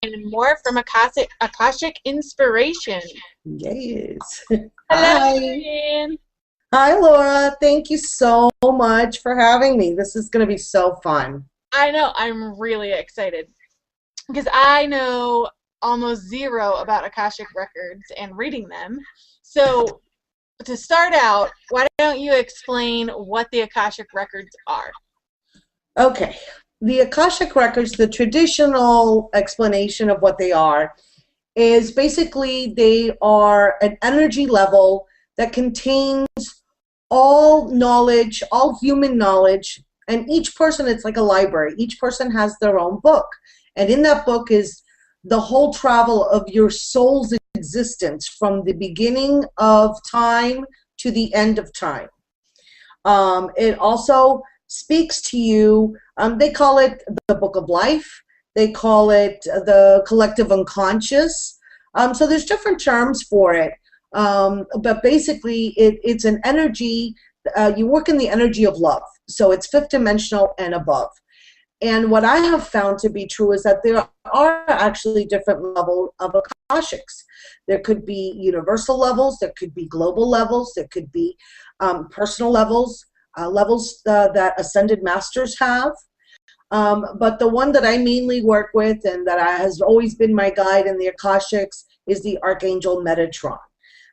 Moore from Akashic Inspirations. Yes. Hello, Hi. Mariann. Hi, Laura. Thank you so much for having me. This is going to be so fun. I know, I'm really excited because I know almost zero about Akashic Records and reading them. So, to start out, why don't you explain what the Akashic Records are? Okay. The Akashic Records, the traditional explanation of what they are, is basically they are an energy level that contains all knowledge, all human knowledge, and each person, it's like a library. Each person has their own book. And in that book is the whole travel of your soul's existence from the beginning of time to the end of time. It also speaks to you, they call it the Book of Life, they call it the collective unconscious. So there's different terms for it, but basically it's an energy, you work in the energy of love, so it's fifth dimensional and above. And what I have found to be true is that there are actually different levels of Akashics. There could be universal levels, there could be global levels, there could be personal levels, levels that ascended masters have. But the one that I mainly work with and that has always been my guide in the Akashics is the Archangel Metatron.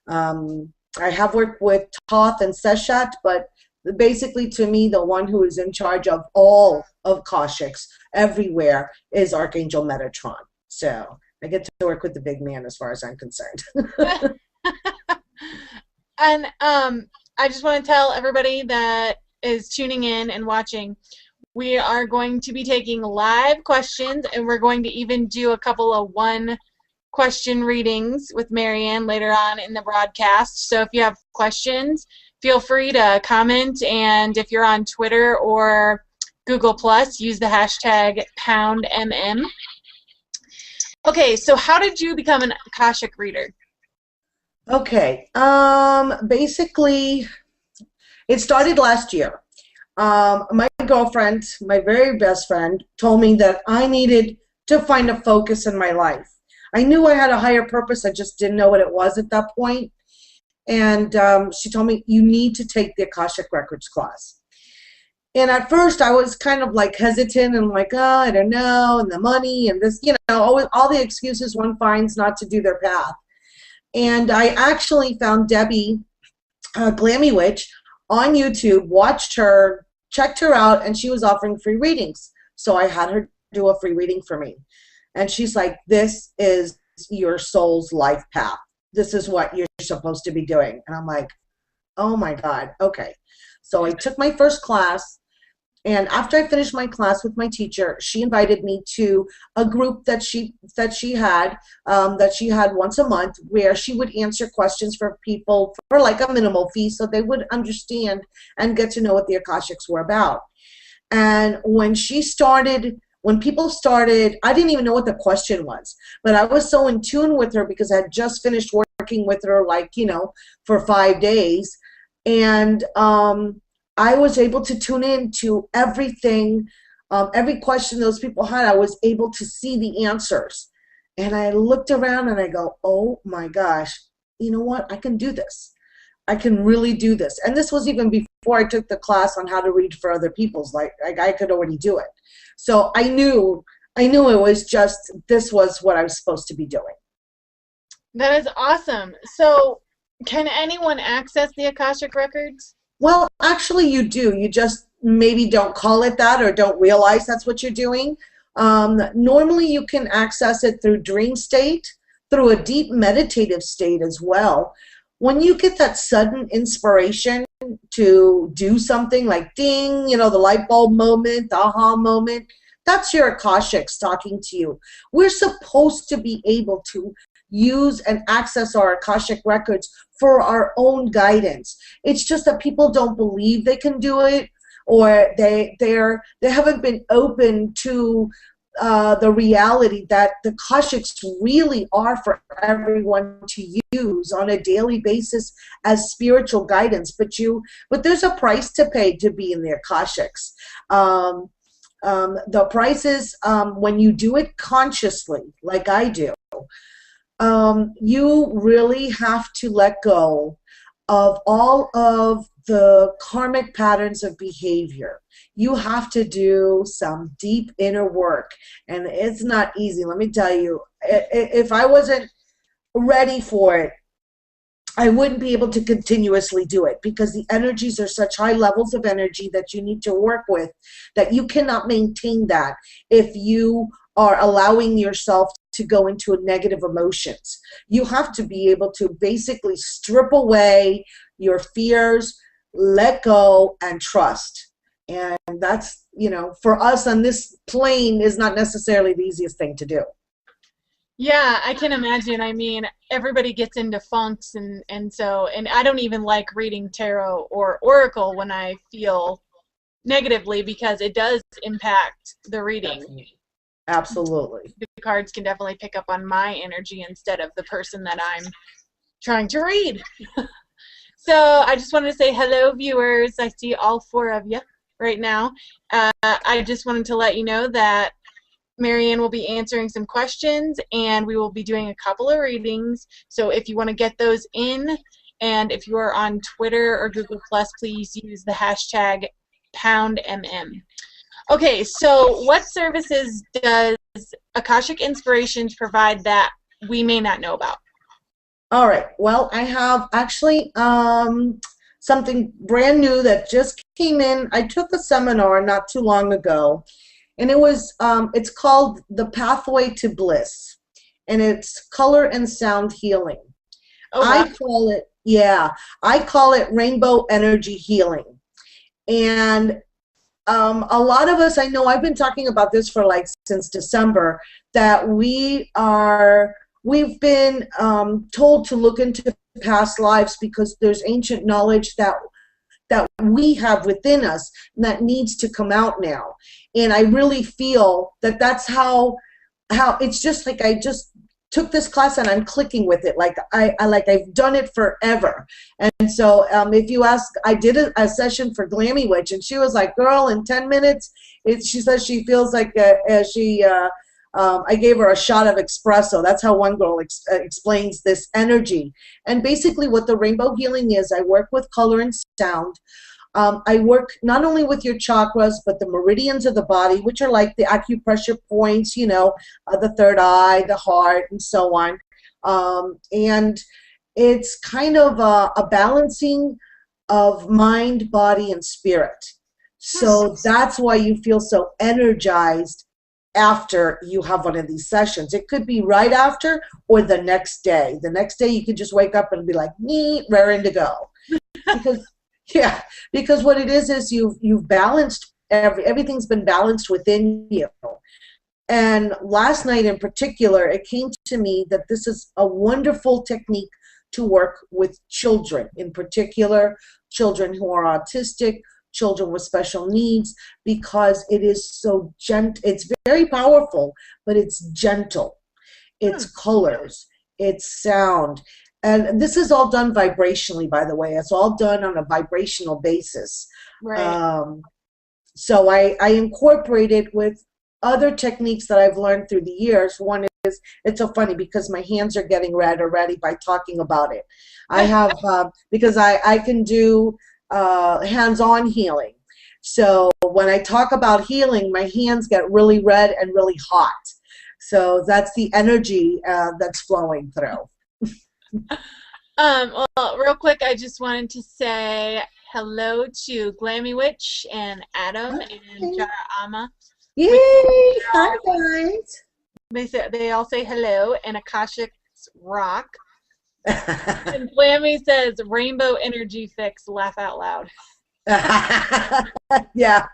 I have worked with Thoth and Seshat, but basically to me the one who is in charge of all of Akashics everywhere is Archangel Metatron. So I get to work with the big man as far as I'm concerned. And I just want to tell everybody that is tuning in and watching, we are going to be taking live questions, and we're going to even do a couple of one-question readings with Mariann later on in the broadcast. So if you have questions, feel free to comment, and if you're on Twitter or Google+, use the hashtag #poundmm. Okay, so how did you become an Akashic reader? Okay, basically, it started last year. My girlfriend, my very best friend, told me that I needed to find a focus in my life. I knew I had a higher purpose, I just didn't know what it was at that point. And she told me, you need to take the Akashic Records class. And at first I was kind of like hesitant and like, oh, I don't know, and the money and this, all the excuses one finds not to do their path. And I actually found Debbie Glammy Witch on YouTube, watched her, checked her out, and she was offering free readings. So I had her do a free reading for me. And she's like, this is your soul's life path. This is what you're supposed to be doing. And I'm like, oh my God, okay. So I took my first class, and after I finished my class with my teacher, she invited me to a group that she had once a month, where she would answer questions for people for like a minimal fee, so they would understand and get to know what the Akashics were about. And when people started, I didn't even know what the question was, but I was so in tune with her because I had just finished working with her, for 5 days, and I was able to tune in to everything, every question those people had. I was able to see the answers. And I looked around and I go, oh my gosh, you know what? I can do this. I can really do this. And this was even before I took the class on how to read for other people's, like I could already do it. So I knew it was just, this was what I was supposed to be doing. That is awesome. So can anyone access the Akashic Records? Well, actually you do. You just maybe don't call it that or don't realize that's what you're doing. Normally you can access it through dream state, through a deep meditative state as well. When you get that sudden inspiration to do something like ding, the light bulb moment, the aha moment, that's your Akashics talking to you. We're supposed to be able to use and access our Akashic Records for our own guidance. It's just that people don't believe they can do it, or they haven't been open to the reality that the Akashics really are for everyone to use on a daily basis as spiritual guidance. But there's a price to pay to be in the Akashics. The prices, when you do it consciously, like I do, you really have to let go of all of the karmic patterns of behavior. You have to do some deep inner work, and it's not easy. Let me tell you, if I wasn't ready for it, I wouldn't be able to continuously do it, because the energies are such high levels of energy that you need to work with, that you cannot maintain that if you are allowing yourself to go into negative emotions. You have to be able to basically strip away your fears, let go, and trust. And that's, you know, for us on this plane is not necessarily the easiest thing to do. Yeah, I can imagine. I mean, everybody gets into funks, and I don't even like reading tarot or oracle when I feel negatively, because it does impact the reading. Absolutely. The cards can definitely pick up on my energy instead of the person that I'm trying to read. So I just wanted to say hello, viewers. I see all 4 of you right now. I just wanted to let you know that Mariann will be answering some questions, and we will be doing a couple of readings. So if you want to get those in, and if you are on Twitter or Google+, please use the hashtag #MM. Okay, so what services does Akashic Inspirations provide that we may not know about? All right. Well, I have actually something brand new that just came in. I took a seminar not too long ago, and it was it's called The Pathway to Bliss, and it's color and sound healing. Oh, wow. I call it rainbow energy healing. And a lot of us, I know I've been talking about this for like since December, that we've been told to look into past lives, because there's ancient knowledge that we have within us that needs to come out now. And I really feel that that's how it's just like, I just took this class and I'm clicking with it, like I've done it forever. And so if you ask, I did a session for Glammy Witch, and she was like, girl, in 10 minutes she says she feels like I gave her a shot of espresso. That's how one girl explains this energy. And basically what the rainbow healing is, I work with color and sound. I work not only with your chakras, but the meridians of the body, which are like the acupressure points, you know, the third eye, the heart, and so on. And it's kind of a balancing of mind, body, and spirit. So that's why you feel so energized after you have one of these sessions. It could be right after or the next day. The next day you could just wake up and be like, neat, raring to go. Because what it is you've balanced, everything's been balanced within you. And last night in particular, it came to me that this is a wonderful technique to work with children, in particular children who are autistic, children with special needs, because it is so gentle. It's very powerful, but it's gentle. It's colors, it's sound. And this is all done vibrationally, by the way. It's all done on a vibrational basis. Right. So I incorporate it with other techniques that I've learned through the years. One is, it's so funny because my hands are getting red already by talking about it. I have, because I can do hands-on healing. So when I talk about healing, my hands get really red and really hot. So that's the energy that's flowing through. Well, real quick, I just wanted to say hello to Glammy Witch and Adam and Jara Ama. Yay! Hi, guys. They all say hello, and Akashic rock. And Glammy says, rainbow energy fix, laugh out loud. Yeah.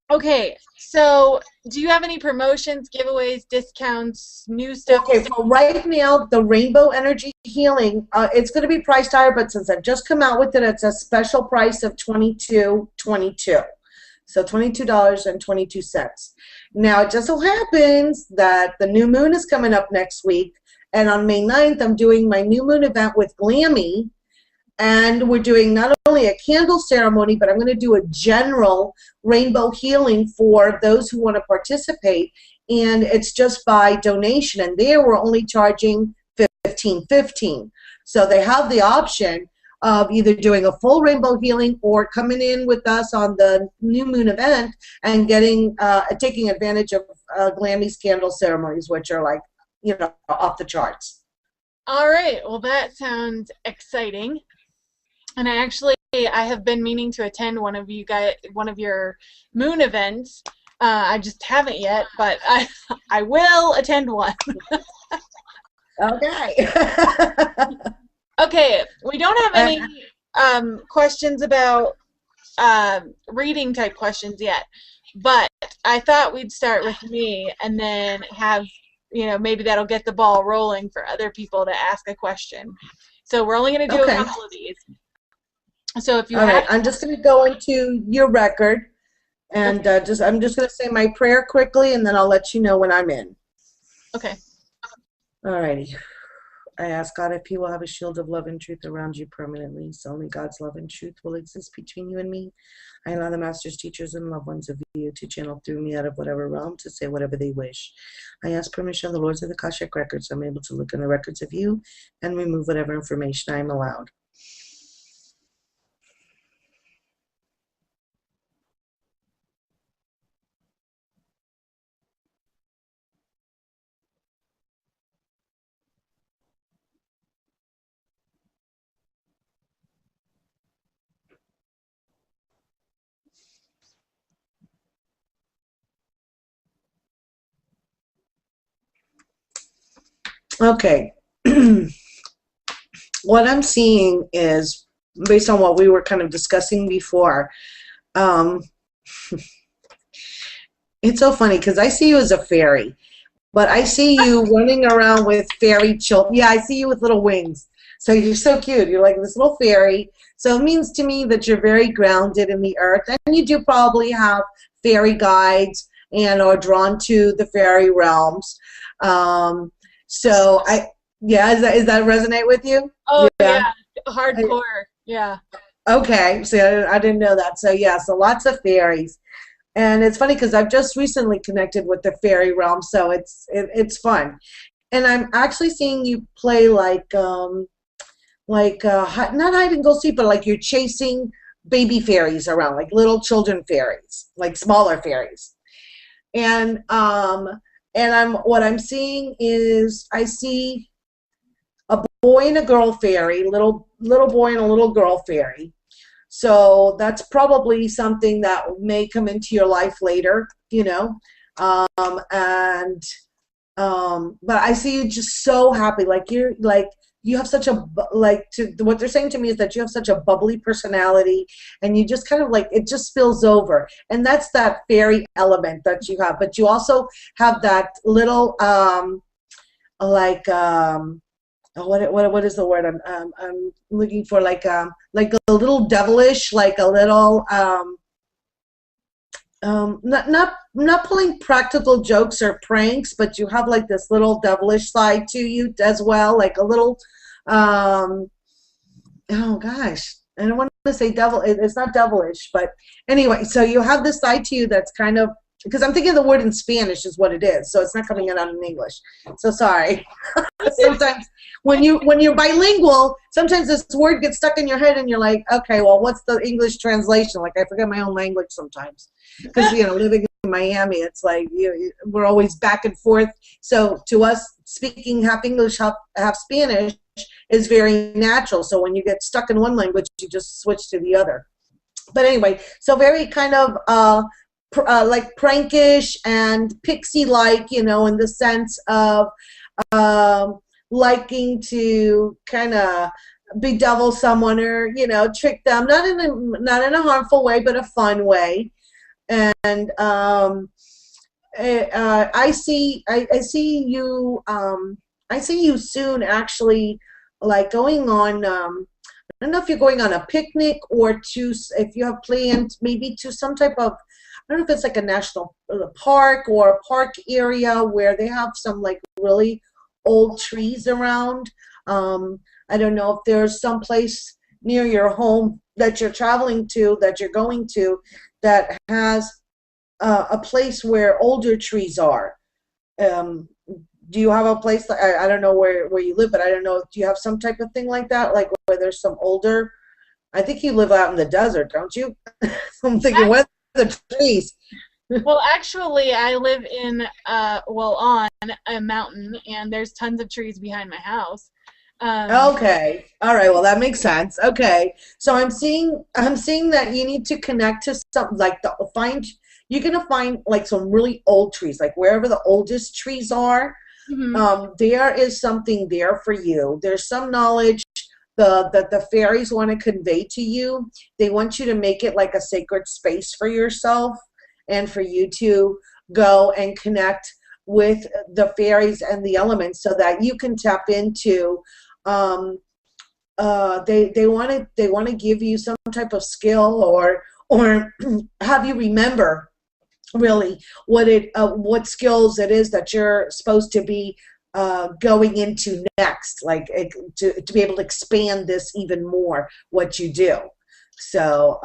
Okay, so do you have any promotions, giveaways, discounts, new stuff? Okay, for right now, the rainbow energy healing, it's going to be priced higher, but since I've just come out with it, it's a special price of $22.22. So $22.22. Now, it just so happens that the new moon is coming up next week, and on May 9th, I'm doing my new moon event with Glammy, And we're doing not only a candle ceremony, but I'm going to do a general rainbow healing for those who want to participate. And it's just by donation. And there we're only charging $15.15. So they have the option of either doing a full rainbow healing or coming in with us on the new moon event and getting taking advantage of Glammy's candle ceremonies, which are like, you know, off the charts. All right. Well, that sounds exciting. And I have been meaning to attend one of your moon events. I just haven't yet, but I will attend one. Okay. Okay, we don't have any questions about reading type questions yet, but I thought we'd start with me and then have, you know, maybe that'll get the ball rolling for other people to ask a question. So we're only going to do a couple of these. So if you have, I'm just going to go into your record and I'm just going to say my prayer quickly, and then I'll let you know when I'm in. Okay. Alrighty. I ask God if He will have a shield of love and truth around you permanently, so only God's love and truth will exist between you and me. I allow the masters, teachers, and loved ones of you to channel through me out of whatever realm to say whatever they wish. I ask permission of the Lords of the Akashic Records, so I'm able to look in the records of you and remove whatever information I am allowed. Okay. What I'm seeing is, based on what we were kind of discussing before, it's so funny because I see you as a fairy, but I see you running around with fairy children. Yeah, I see you with little wings. So you're so cute. You're like this little fairy. So it means to me that you're very grounded in the earth, and you do probably have fairy guides and are drawn to the fairy realms. So does that resonate with you? Oh yeah, hardcore. Yeah. Okay, so I didn't know that. So yeah, so lots of fairies. And it's funny because I've just recently connected with the fairy realm, so it's fun. And I'm actually seeing you play not hide and go seek, but like you're chasing baby fairies around, like little children fairies, like smaller fairies. And what I'm seeing is I see a boy and a girl fairy, little boy and a little girl fairy. So that's probably something that may come into your life later, you know. But I see you just so happy, like you have such a what they're saying to me is that you have such a bubbly personality, and you just kind of like it just spills over, and that's that fairy element that you have. But you also have that little what is the word I'm looking for, like a little devilish, like a little not pulling practical jokes or pranks, but you have like this little devilish side to you as well, like a little oh gosh, I don't want to say devil, it's not devilish, but anyway, so you have this side to you that's kind of, because I'm thinking the word in Spanish is what it is, so it's not coming out in English. So sorry. Sometimes when you're bilingual, sometimes this word gets stuck in your head, and you're like, okay, well, what's the English translation? Like I forget my own language sometimes, because living in Miami, it's like we're always back and forth. So to us, speaking half English, half Spanish is very natural. So when you get stuck in one language, you just switch to the other. But anyway, so very kind of like prankish and pixie-like, in the sense of liking to kind of bedevil someone or trick them, not in a harmful way, but a fun way. And I see you soon, actually, like going on. I don't know if you're going on a picnic or if you have planned maybe to some type of, I don't know if it's like a national park or a park area where they have some like really old trees around. I don't know if there's some place near your home that you're traveling to, that you're going to, that has a place where older trees are. Um, do you have a place, I don't know where you live, but I don't know, do you have some type of thing like that, like where there's some older, I think you live out in the desert, don't you? I'm thinking, where are the trees? Well, actually, I live in, on a mountain, and there's tons of trees behind my house. Okay. All right. Well, that makes sense. Okay. So I'm seeing that you need to connect to some, like, you're gonna find like some really old trees, like wherever the oldest trees are. There is something there for you. There's some knowledge that the fairies want to convey to you. They want you to make it like a sacred space for yourself, and for you to go and connect with the fairies and the elements so that you can tap into, they want to give you some type of skill, or have you remember really what skills it is that you're supposed to be going into next, like to be able to expand this even more, what you do. So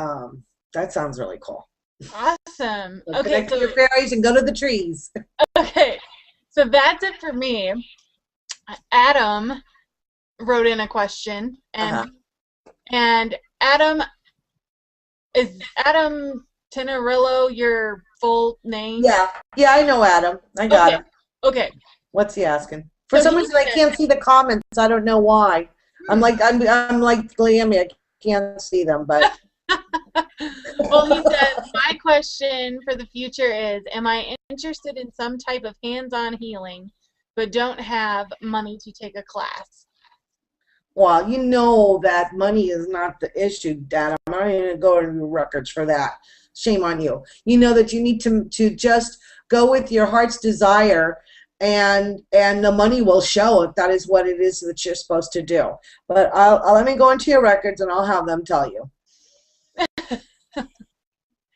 that sounds really cool. Awesome. So Okay, connect to your fairies and go to the trees. okay, so that's it for me. Adam wrote in a question, and Adam, is Adam Tenerillo your full name? Yeah, I know Adam. I got him. Okay. What's he asking? For some reason, I can't see the comments. I don't know why. I'm like Glammy. I can't see them, but. Well, he says, my question for the future is, am I interested in some type of hands-on healing, but don't have money to take a class? Well, you know that money is not the issue, Dad. I'm not even going to go to your records for that. Shame on you. You know that you need to just go with your heart's desire, and the money will show if that is what it is that you're supposed to do. But I'll let me go into your records, and I'll have them tell you.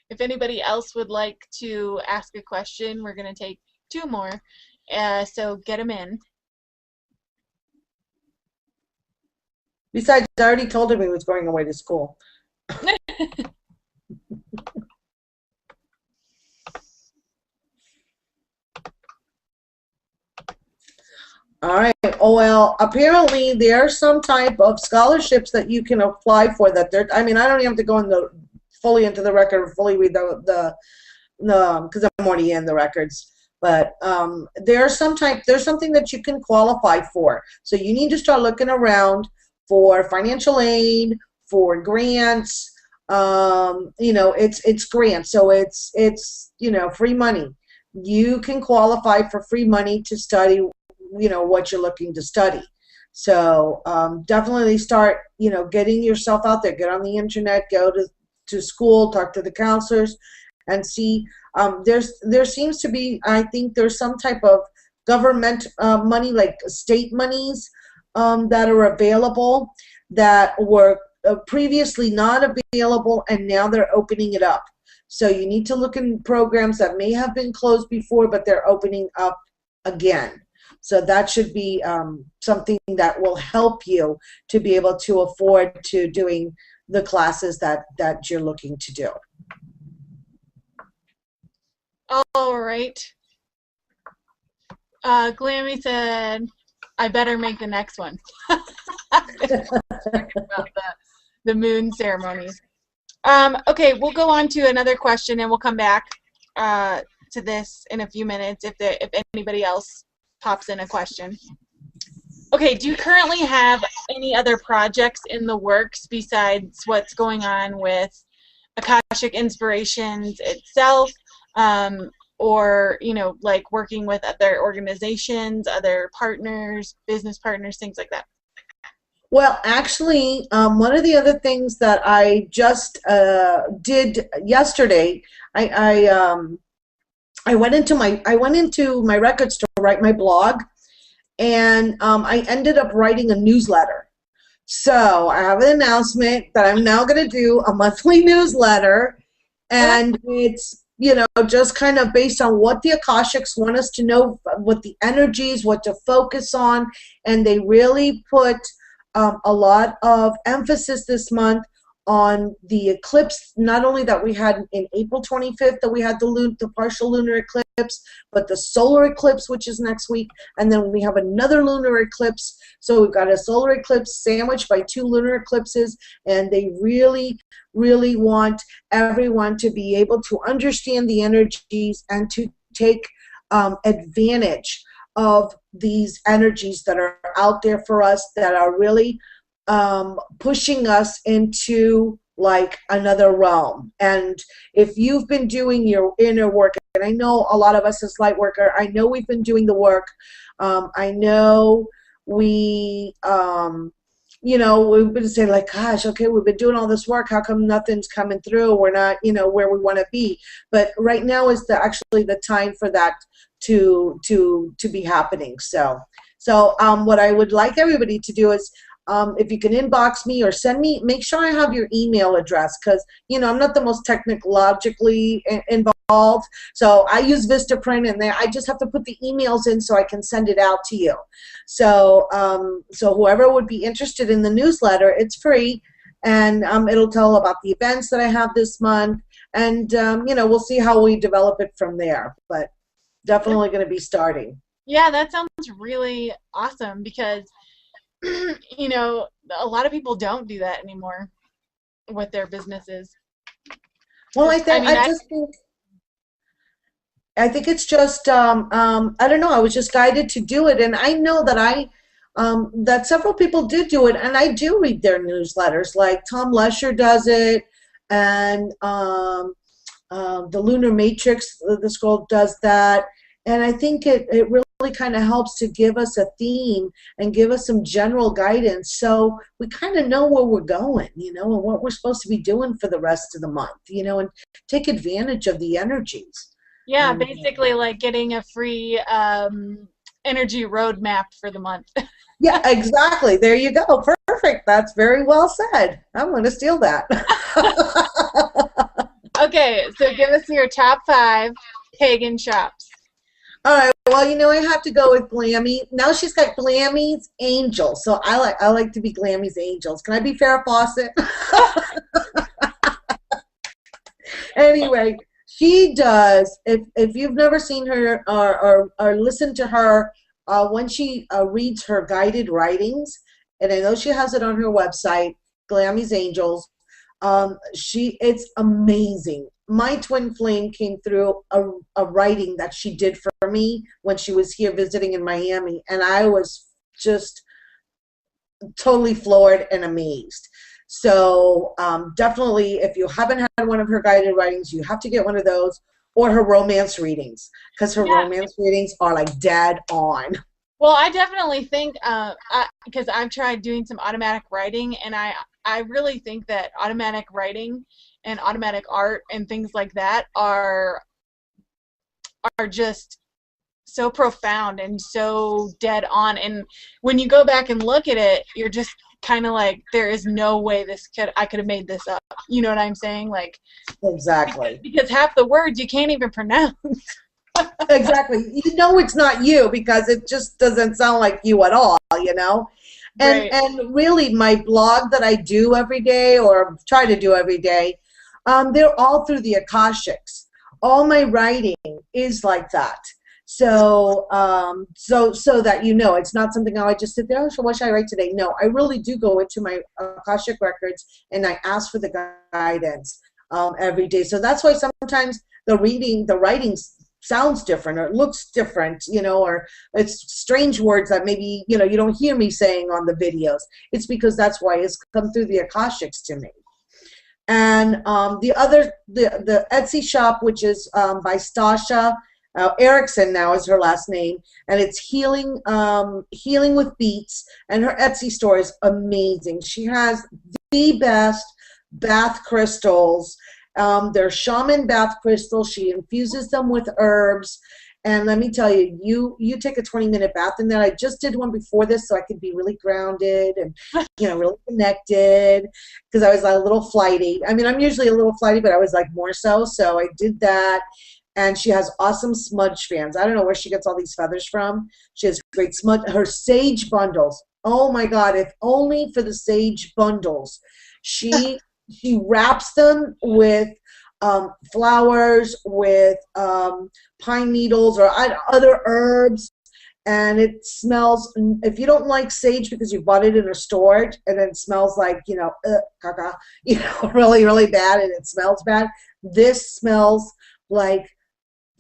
If anybody else would like to ask a question, we're going to take 2 more. So get them in. Besides, I already told him he was going away to school. All right. Oh, well, apparently there's some type of scholarships that you can apply for. I mean, I don't even have to go fully into the record or fully read the because I'm already in the records. But there's something that you can qualify for. So you need to start looking around for financial aid, for grants. It's grants, so it's free money. You can qualify for free money to study what you're looking to study. So definitely start getting yourself out there. Get on the internet, go to school, talk to the counselors, and see. There seems to be, I think there's some type of government money, like state monies, that are available that were previously not available, and now they're opening it up. So you need to look in programs that may have been closed before, but they're opening up again. So that should be something that will help you to be able to afford to doing the classes that you're looking to do. All right. Glammy said, I better make the next one. About the moon ceremonies. Okay, we'll go on to another question, and we'll come back to this in a few minutes if anybody else pops in a question. Okay, do you currently have any other projects in the works besides what's going on with Akashic Inspirations itself, or like working with other organizations, other partners, business partners, things like that? Well, actually, one of the other things that I just did yesterday, I went into my records to write my blog, and I ended up writing a newsletter. So I have an announcement that I'm now going to do a monthly newsletter, and it's just kind of based on what the Akashics want us to know, what the energies, what to focus on, and they really put a lot of emphasis this month on the eclipse, not only that we had in April 25th that we had the partial lunar eclipse, but the solar eclipse, which is next week, and then we have another lunar eclipse. So we've got a solar eclipse sandwiched by 2 lunar eclipses, and they really, really want everyone to be able to understand the energies and to take advantage of these energies that are out there for us, that are really pushing us into like another realm. And if you've been doing your inner work, and I know a lot of us as light worker, I know we've been doing the work. I know we, you know, we've been saying like, gosh, okay, we've been doing all this work. How come nothing's coming through? We're not, you know, where we want to be. But right now is actually the time for that to be happening. So what I would like everybody to do is, if you can inbox me or send me, make sure I have your email address, because, you know, I'm not the most technologically involved. So I use Vistaprint, and there I just have to put the emails in so I can send it out to you. So so whoever would be interested in the newsletter, it's free, and it'll tell about the events that I have this month, and you know, we'll see how we develop it from there. But definitely going to be starting. Yeah, that sounds really awesome, because you know, a lot of people don't do that anymore with their businesses. Well, I think I think it's just I don't know. I was just guided to do it, and I know that that several people did do it, and I do read their newsletters. Like Tom Lesher does it, and the Lunar Matrix, this girl does that, and I think it really kind of helps to give us a theme and give us some general guidance, so we kind of know where we're going, you know, and what we're supposed to be doing for the rest of the month, you know, and take advantage of the energies. Yeah, basically like getting a free energy roadmap for the month. Yeah, exactly. There you go. Perfect. That's very well said. I'm going to steal that. Okay, so give us your top 5 pagan shops. All right. Well, you know, I have to go with Glammy. Now she's got Glammy's Angels, so I like to be Glammy's Angels. Can I be Farrah Fawcett? Anyway, she does. If you've never seen her or listened to her, when she reads her guided writings, and I know she has it on her website, Glammy's Angels. It's amazing. My twin flame came through a writing that she did for me when she was here visiting in Miami, and I was just totally floored and amazed. So definitely, if you haven't had one of her guided writings, you have to get one of those, or her romance readings, because her romance readings are like dead on. Well, I definitely think, because I've tried doing some automatic writing, and I really think that automatic writing and automatic art and things like that are just so profound and so dead on. And when you go back and look at it, you're just kind of like, there is no way I could have made this up. You know what I'm saying? Like, exactly. Because half the words you can't even pronounce. Exactly. You know it's not you, because it just doesn't sound like you at all, you know? And Right. And really, my blog that I do every day, or try to do every day, they're all through the Akashics. All my writing is like that. So so that you know, it's not something I just sit there, oh, so what should I write today? No, I really do go into my Akashic Records, and I ask for the guidance every day. So that's why sometimes the writing sounds different, or it looks different, you know, or it's strange words that maybe, you know, you don't hear me saying on the videos. It's because that's why it's come through the Akashics to me. And the Etsy shop, which is by Stasha Erickson, now is her last name, and it's healing with beats, and her Etsy store is amazing. She has the best bath crystals. They're shaman bath crystals. She infuses them with herbs. And let me tell you, you take a 20-minute bath in there. I just did one before this, so I could be really grounded and, you know, really connected, because I was like a little flighty. I mean, I'm usually a little flighty, but I was like more so. So I did that. And she has awesome smudge fans. I don't know where she gets all these feathers from. She has great smudge. Her sage bundles. Oh my God, if only for the sage bundles. She wraps them with flowers, with pine needles or other herbs, and it smells. If you don't like sage because you bought it in a store and it smells like, caca, really, really bad, and it smells bad, this smells like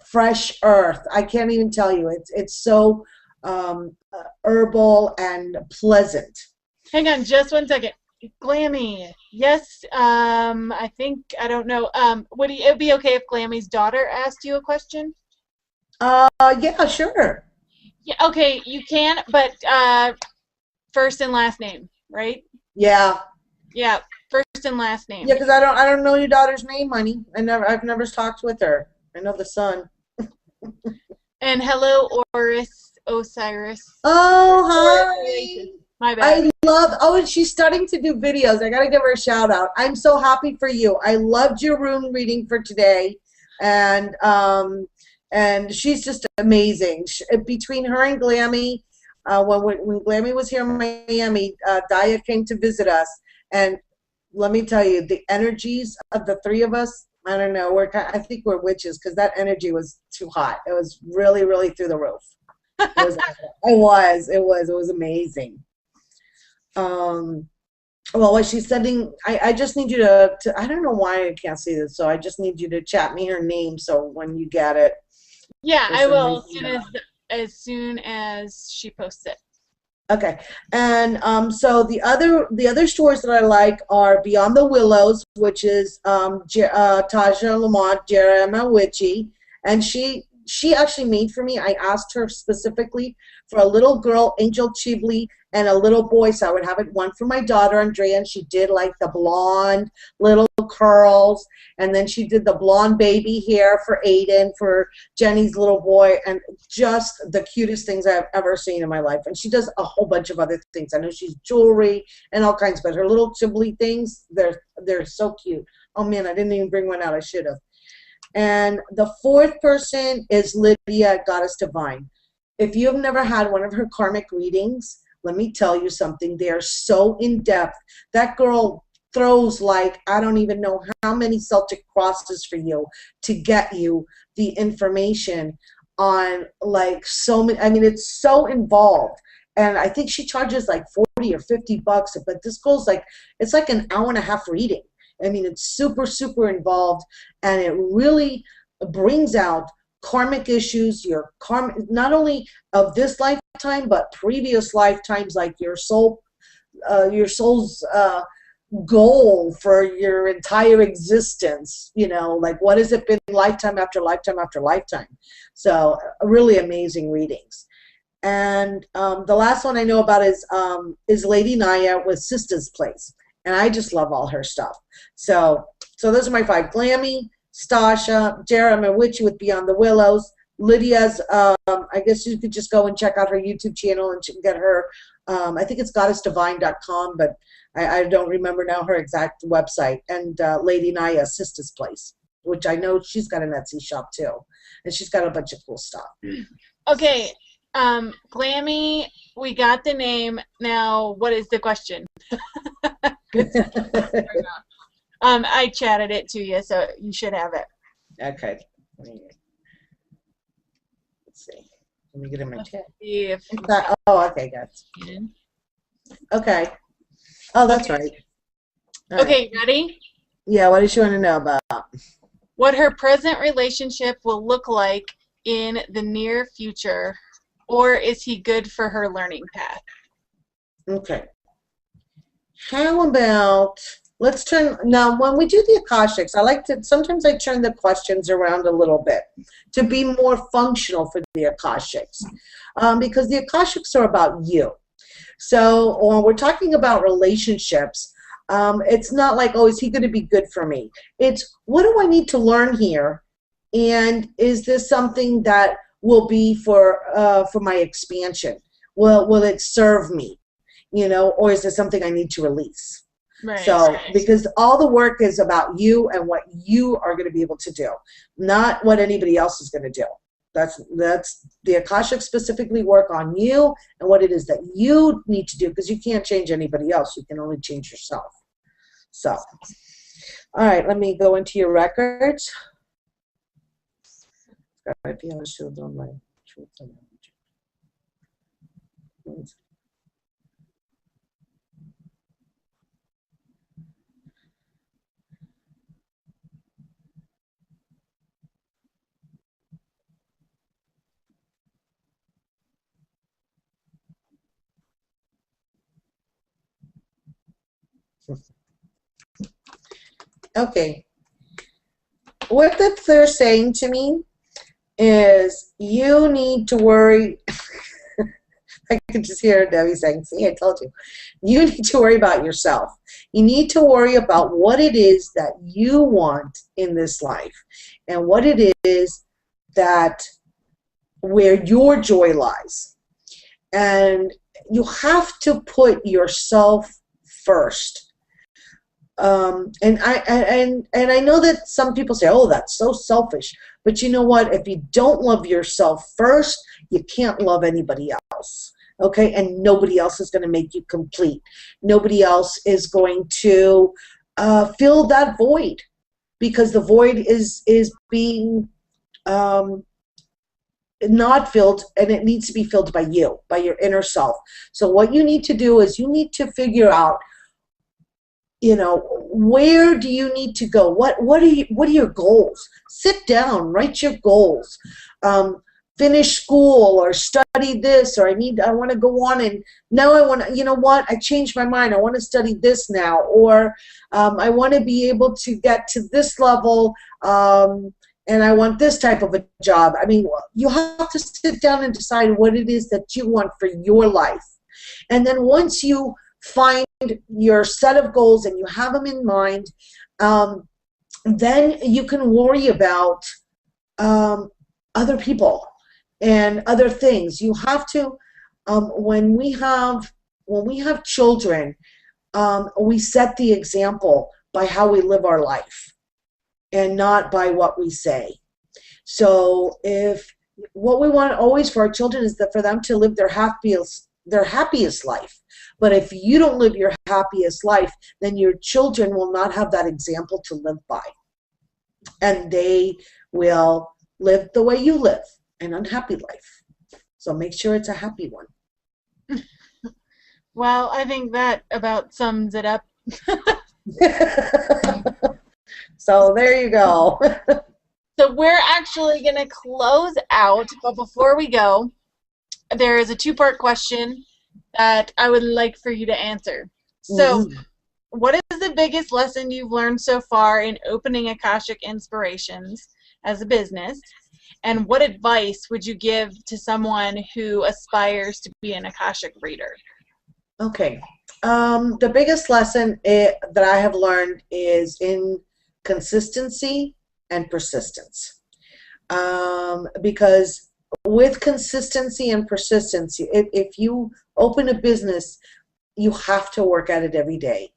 fresh earth. I can't even tell you. It's so herbal and pleasant. Hang on just one second. Glammy. Yes, I think, I don't know. Would it be okay if Glammy's daughter asked you a question? Yeah, sure. Yeah, okay, you can, but first and last name, right? Yeah. Yeah, first and last name. Yeah, because I don't know your daughter's name, honey. I've never talked with her. I know the son. And hello, Osiris. Oh, hi. My bad. And she's starting to do videos. I got to give her a shout out. I'm so happy for you. I loved your room reading for today. And she's just amazing. Between her and Glammy, when Glammy was here in Miami, Daya came to visit us. And let me tell you, the energies of the three of us, I don't know, I think we're witches because that energy was too hot. It was really, really through the roof. It was amazing. Well, what she's sending, I just need you to, I don't know why I can't see this, so I just need you to chat me her name so when you get it. Yeah, I will as soon as she posts it. Okay, and so the other stores that I like are Beyond the Willows, which is Taja Lamont Jeremiah, and she actually made for me. I asked her specifically for a little girl, Angel Chibli, and a little boy, so I would have it one for my daughter, Andrea, and she did like the blonde little curls, and then she did the blonde baby hair for Aiden, for Jenny's little boy, and just the cutest things I've ever seen in my life. And she does a whole bunch of other things. I know she's jewelry and all kinds, but her little Chibli things, they're so cute. Oh man, I didn't even bring one out. I should have. And the fourth person is Lydia, Goddess Divine. If you have never had one of her karmic readings, let me tell you something. They are so in-depth. That girl throws like, I don't even know how many Celtic crosses for you to get you the information on like so many. I mean, it's so involved. And I think she charges like 40 or 50 bucks, but this goes like, it's like an hour and a half reading. I mean, it's super, super involved, and it really brings out karmic issues, your karma, not only of this lifetime, but previous lifetimes, like your soul's goal for your entire existence, like what has it been lifetime after lifetime after lifetime. So really amazing readings. And the last one I know about is Lady Naya with Sista's Place. And I just love all her stuff. So those are my five. Glammy, Stasha, Jeremiah Witchy with Beyond the Willows, Lydia's, I guess you could just go and check out her YouTube channel and get her, I think it's goddessdivine.com, but I don't remember now her exact website. And Lady Naya, Sista's Place, which I know she's got an Etsy shop too. And she's got a bunch of cool stuff. Okay, Glammy, we got the name. Now, what is the question? I chatted it to you, so you should have it. Okay. Let's see. Let me get in my chat. Okay, guys. Okay. Oh, that's right. Okay, ready? Yeah, what does she want to know about? What her present relationship will look like in the near future, or is he good for her learning path? Okay. How about, let's turn, now when we do the Akashics, sometimes I turn the questions around a little bit to be more functional for the Akashics, because the Akashics are about you. So when we're talking about relationships, it's not like, oh, is he going to be good for me? It's, what do I need to learn here? And is this something that will be for my expansion? Will it serve me? Or is there something I need to release? Right. So, because all the work is about you and what you are going to be able to do, not what anybody else is going to do. That's the Akashic specifically work on you and what it is that you need to do, because you can't change anybody else. You can only change yourself. So, all right, let me go into your records. Okay. What they're saying to me is you need to worry. I can just hear Debbie saying, see, I told you. You need to worry about yourself. You need to worry about what it is that you want in this life and what it is that where your joy lies. And you have to put yourself first. And I know that some people say, oh, that's so selfish. But you know what? If you don't love yourself first, you can't love anybody else. Okay? And nobody else is going to make you complete. Nobody else is going to fill that void, because the void is being not filled, and it needs to be filled by you, by your inner self. So what you need to do is you need to figure out, you know, where do you need to go? What are your goals? Sit down, write your goals. Finish school, or study this, or I want to go on, and now I want to, you know what, I changed my mind, I want to study this now, or I want to be able to get to this level, and I want this type of a job. I mean, you have to sit down and decide what it is that you want for your life. And then once you find your set of goals and you have them in mind, then you can worry about other people and other things. You have to, when we have children, we set the example by how we live our life and not by what we say. So if what we want always for our children is that for them to live their happiest life. But if you don't live your happiest life, then your children will not have that example to live by. And they will live the way you live, an unhappy life. So make sure it's a happy one. Well, I think that about sums it up. So there you go. So we're actually going to close out, but before we go, there is a two-part question that I would like for you to answer. So, what is the biggest lesson you've learned so far in opening Akashic Inspirations as a business? And what advice would you give to someone who aspires to be an Akashic reader? Okay. The biggest lesson that I have learned is in consistency and persistence. Because with consistency and persistence, if you open a business, you have to work at it every day.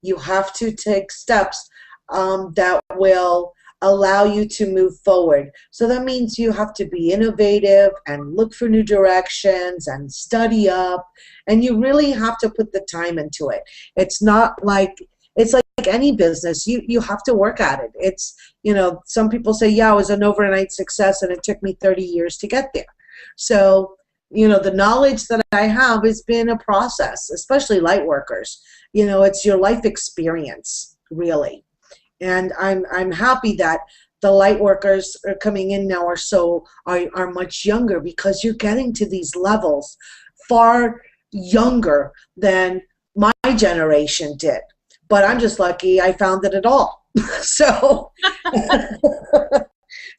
You have to take steps that will allow you to move forward. So that means you have to be innovative and look for new directions and study up, and you really have to put the time into it. It's like any business. You have to work at it. It's, you know, some people say, yeah, it was an overnight success and it took me 30 years to get there. So, you know, the knowledge that I have has been a process, especially light workers. You know, it's your life experience, really. And I'm happy that the light workers are coming in now are much younger, because you're getting to these levels far younger than my generation did. But I'm just lucky I found it at all. So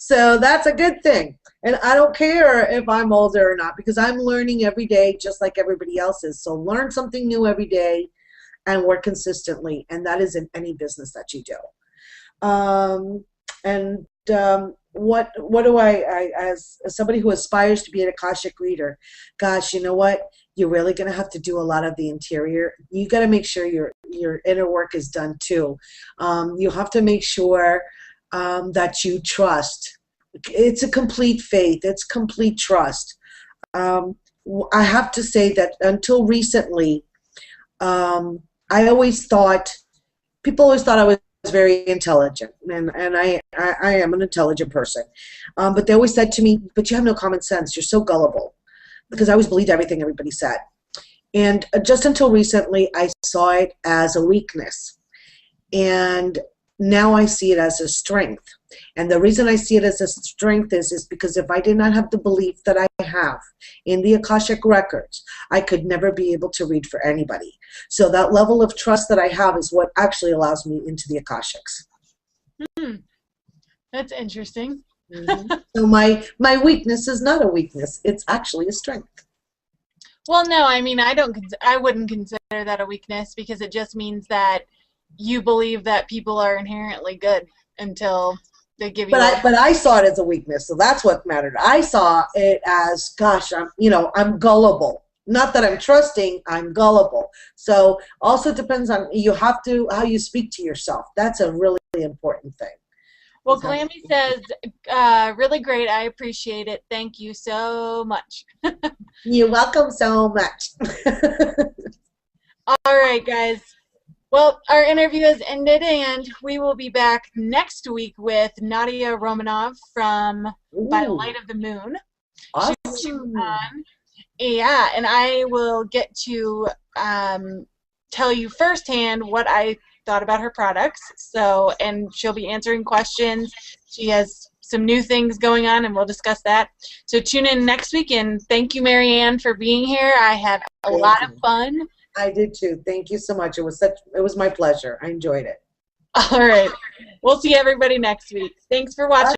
that's a good thing. And I don't care if I'm older or not, because I'm learning every day just like everybody else is. So learn something new every day and work consistently. And that is in any business that you do. What do I as somebody who aspires to be an Akashic reader, gosh, you know what? You're really going to have to do a lot of the interior. You got to make sure your inner work is done too. You have to make sure that you trust it's a complete faith. It's complete trust. I have to say that until recently, I always thought, people always thought I was very intelligent, and I am an intelligent person. But they always said to me, but you have no common sense. You're so gullible, because I always believed everything everybody said. And just until recently, I saw it as a weakness. And now I see it as a strength. And the reason I see it as a strength is because if I did not have the belief that I have in the Akashic Records, I could never be able to read for anybody. So that level of trust that I have is what actually allows me into the Akashics. That's interesting. So my weakness is not a weakness. It's actually a strength. Well, no, I mean, I wouldn't consider that a weakness, because it just means that you believe that people are inherently good until they give you. But I saw it as a weakness, so that's what mattered. I saw it as, gosh, I'm gullible. Not that I'm trusting, I'm gullible. So also depends on how you speak to yourself. That's a really important thing. Well, Glammy says, really great. I appreciate it. Thank you so much. You're welcome so much. All right, guys. Well, our interview has ended, and we will be back next week with Nadia Romanov from By the Light of the Moon. Awesome. Yeah, and I will get to tell you firsthand what I thought about her products. So, and she'll be answering questions. She has some new things going on, and we'll discuss that. So tune in next week, and thank you, Mariann, for being here. I had a lot of fun. I did too. Thank you so much. It was my pleasure. I enjoyed it. All right. We'll see everybody next week. Thanks for watching.